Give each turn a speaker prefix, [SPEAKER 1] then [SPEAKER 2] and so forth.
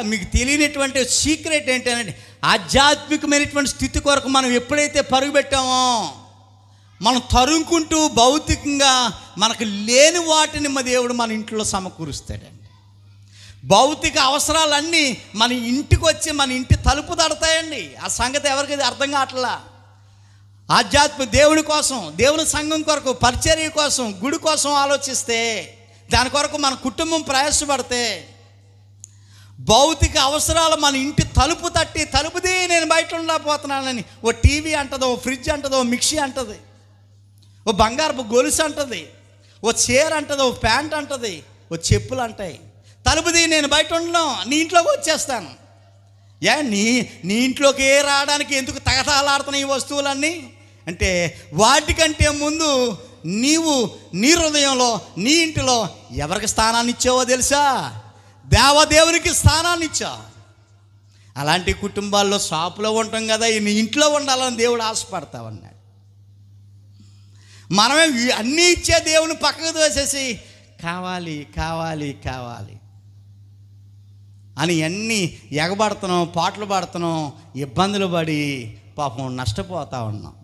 [SPEAKER 1] మీకు తెలియనటువంటి సీక్రెట్ ఏంటంటే, ఆధ్యాత్మికమైనటువంటి స్థితి కొరకు మనం ఎప్పుడైతే పరుగు పెట్టామో, మనం తరుముకుంటూ భౌతికంగా మనకు లేని వాటిని మా దేవుడు మన ఇంట్లో సమకూరుస్తాడండి. భౌతిక అవసరాలన్నీ మన ఇంటికి వచ్చి మన ఇంటి తలుపు తడతాయండి. ఆ సంగతి ఎవరికి అర్థం కావట్లా. ఆధ్యాత్మిక దేవుడి కోసం, దేవుని సంఘం కొరకు, పరిచర్య కోసం, గుడి కోసం ఆలోచిస్తే, దాని కొరకు మన కుటుంబం ప్రయాసపడితే, భౌతిక అవసరాలు మన ఇంటి తలుపు తట్టి, తలుపుది నేను బయట ఉండలేకపోతున్నానని ఓ టీవీ అంటది, ఓ ఫ్రిడ్జ్ అంటది, ఓ మిక్సీ అంటది, ఓ బంగారపు గొలుసు అంటది, ఓ చీర అంటది, ఓ ప్యాంట్ అంటది, ఓ చెప్పులు అంటాయి. తలుపుది నేను బయట ఉండను, నీ ఇంట్లోకి వచ్చేస్తాను. నీ ఇంట్లోకి రావడానికి ఎందుకు తగతాలాడుతున్నాయి ఈ వస్తువులన్నీ అంటే, వాటికంటే ముందు నీవు నీ హృదయంలో, నీ ఇంటిలో ఎవరికి స్థానాన్ని ఇచ్చావో తెలుసా? దేవదేవునికి స్థానాన్ని ఇచ్చావు. అలాంటి కుటుంబాల్లో షాపులో ఉంటాం కదా, నీ ఇంట్లో ఉండాలని దేవుడు ఆశపడతా ఉన్నాడు. మనమే అన్నీ ఇచ్చే దేవుని పక్కకు తోసేసి కావాలి కావాలి కావాలి అని అన్నీ ఎగబడుతున్నాం, పాటలు పాడుతున్నాం, ఇబ్బందులు పడి పాపం నష్టపోతూ ఉన్నాం.